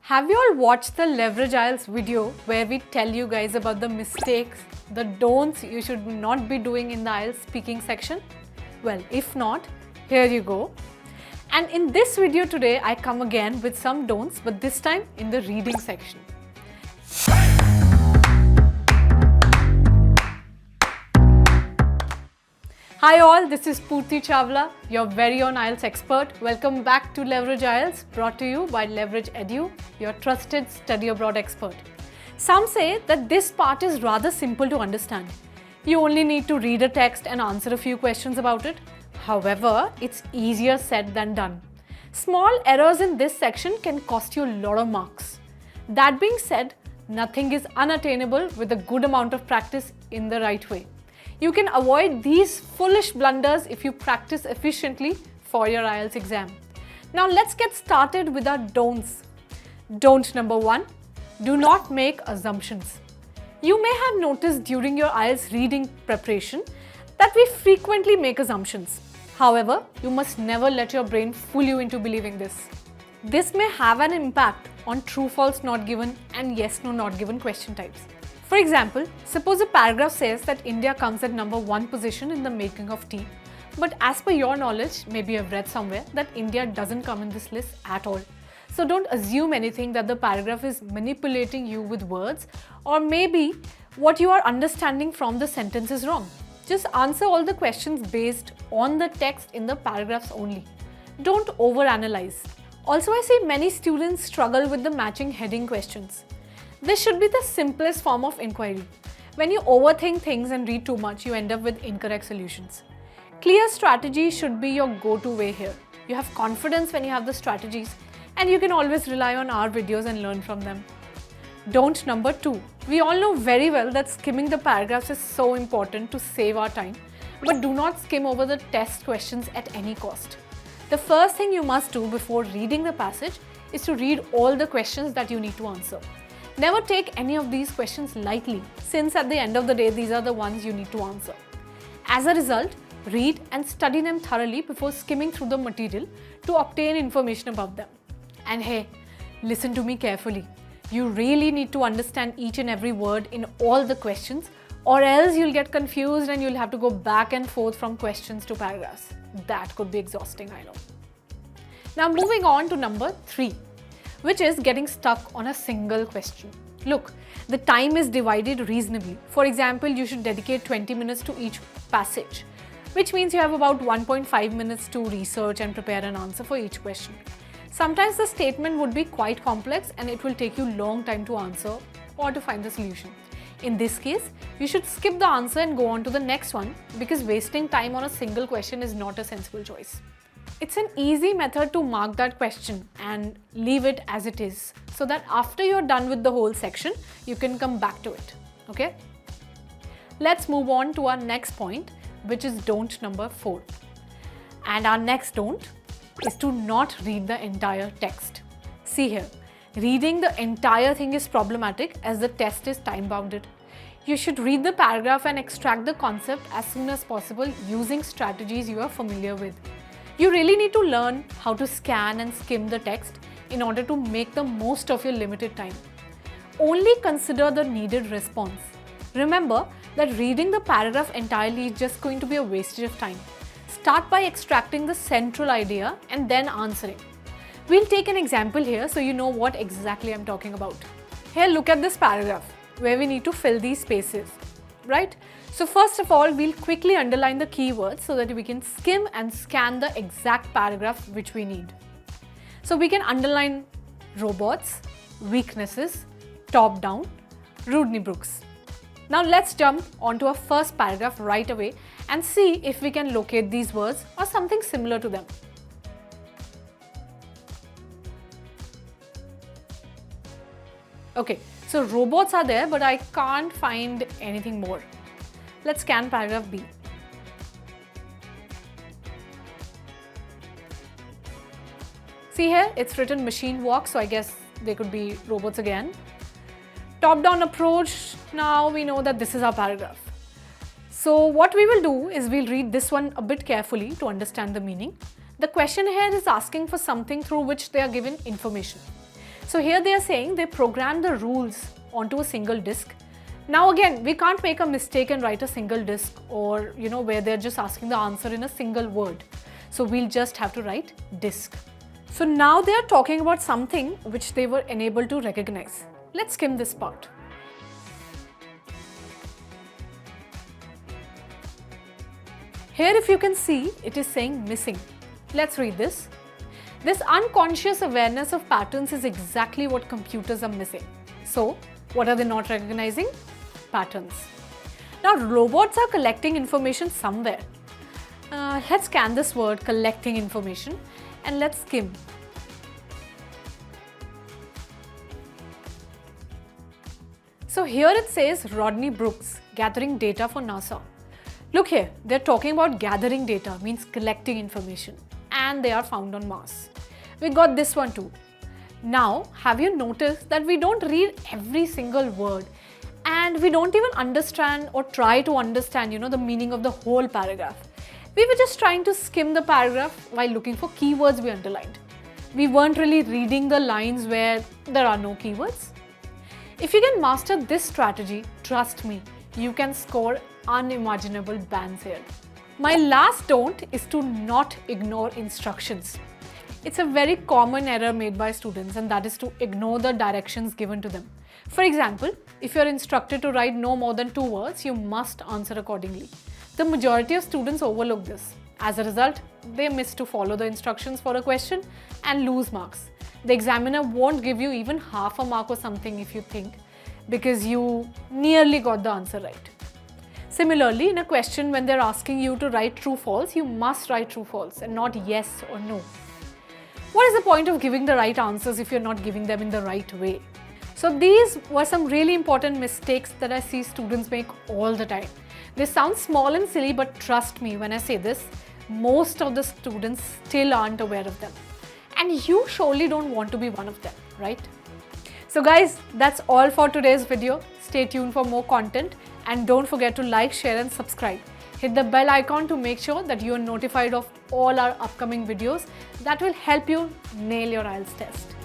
Have you all watched the Leverage IELTS video where we tell you guys about the mistakes, the don'ts you should not be doing in the IELTS speaking section? Well, if not, here you go. And in this video today, I come again with some don'ts, but this time in the reading section. Hi all, this is Purti Chawla, your very own IELTS expert. Welcome back to Leverage IELTS, brought to you by Leverage Edu, your trusted study abroad expert. Some say that this part is rather simple to understand. You only need to read a text and answer a few questions about it. However, it's easier said than done. Small errors in this section can cost you a lot of marks. That being said, nothing is unattainable with a good amount of practice in the right way. You can avoid these foolish blunders if you practice efficiently for your IELTS exam. Now let's get started with our don'ts. Don't number 1, do not make assumptions. You may have noticed during your IELTS reading preparation that we frequently make assumptions. However, you must never let your brain fool you into believing this. This may have an impact on true, false, not given and yes, no, not given question types. For example, suppose a paragraph says that India comes at number 1 position in the making of tea, but as per your knowledge, maybe you've read somewhere that India doesn't come in this list at all. So don't assume anything that the paragraph is manipulating you with words, or maybe what you are understanding from the sentence is wrong. Just answer all the questions based on the text in the paragraphs only. Don't overanalyze. Also, I see many students struggle with the matching heading questions. This should be the simplest form of inquiry. When you overthink things and read too much, you end up with incorrect solutions. Clear strategy should be your go-to way here. You have confidence when you have the strategies, and you can always rely on our videos and learn from them. Don't number 2. We all know very well that skimming the paragraphs is so important to save our time, but do not skim over the test questions at any cost. The first thing you must do before reading the passage is to read all the questions that you need to answer. Never take any of these questions lightly, since at the end of the day, these are the ones you need to answer. As a result, read and study them thoroughly before skimming through the material to obtain information about them. And hey, listen to me carefully. You really need to understand each and every word in all the questions, or else you'll get confused and you'll have to go back and forth from questions to paragraphs. That could be exhausting, I know. Now moving on to number 3. Which is getting stuck on a single question. Look, the time is divided reasonably. For example, you should dedicate 20 minutes to each passage, which means you have about 1.5 minutes to research and prepare an answer for each question. Sometimes the statement would be quite complex and it will take you a long time to answer or to find the solution. In this case, you should skip the answer and go on to the next one, because wasting time on a single question is not a sensible choice. It's an easy method to mark that question and leave it as it is, so that after you're done with the whole section, you can come back to it, okay? Let's move on to our next point, which is don't number 4. And our next don't is to not read the entire text. See here, reading the entire thing is problematic as the test is time bounded. You should read the paragraph and extract the concept as soon as possible using strategies you are familiar with. You really need to learn how to scan and skim the text in order to make the most of your limited time. Only consider the needed response. Remember that reading the paragraph entirely is just going to be a wastage of time. Start by extracting the central idea and then answering. We'll take an example here so you know what exactly I'm talking about. Here, look at this paragraph where we need to fill these spaces, right? So first of all, we'll quickly underline the keywords so that we can skim and scan the exact paragraph which we need. So we can underline robots, weaknesses, top down, Rudney Brooks. Now let's jump onto our first paragraph right away and see if we can locate these words or something similar to them. Okay, so robots are there, but I can't find anything more. Let's scan paragraph B. See here, it's written machine walk, so I guess they could be robots again. Top-down approach, now we know that this is our paragraph. So what we will do is we'll read this one a bit carefully to understand the meaning. The question here is asking for something through which they are given information. So here they are saying they programmed the rules onto a single disk. Now again, we can't make a mistake and write a single disk, or where they're just asking the answer in a single word. So we'll just have to write disk. So now they are talking about something which they were unable to recognize. Let's skim this part. Here if you can see, it is saying missing. Let's read this. This unconscious awareness of patterns is exactly what computers are missing. So, what are they not recognizing? Patterns. Now, robots are collecting information somewhere. Let's scan this word, collecting information, and let's skim. So here it says Rodney Brooks gathering data for NASA. Look here, they're talking about gathering data, means collecting information, and they are found on Mars. We got this one too. Now, have you noticed that we don't read every single word, and we don't even understand or try to understand, the meaning of the whole paragraph. We were just trying to skim the paragraph while looking for keywords we underlined. We weren't really reading the lines where there are no keywords. If you can master this strategy, trust me, you can score unimaginable bands here. My last don't is to not ignore instructions. It's a very common error made by students, and that is to ignore the directions given to them. For example, if you're instructed to write no more than 2 words, you must answer accordingly. The majority of students overlook this. As a result, they miss to follow the instructions for a question and lose marks. The examiner won't give you even half a mark or something if you think, because you nearly got the answer right. Similarly, in a question when they're asking you to write true false, you must write true false and not yes or no. What is the point of giving the right answers if you're not giving them in the right way? So these were some really important mistakes that I see students make all the time. They sound small and silly, but trust me when I say this, most of the students still aren't aware of them. And you surely don't want to be one of them, right? So guys, that's all for today's video. Stay tuned for more content and don't forget to like, share and subscribe. Hit the bell icon to make sure that you are notified of all our upcoming videos that will help you nail your IELTS test.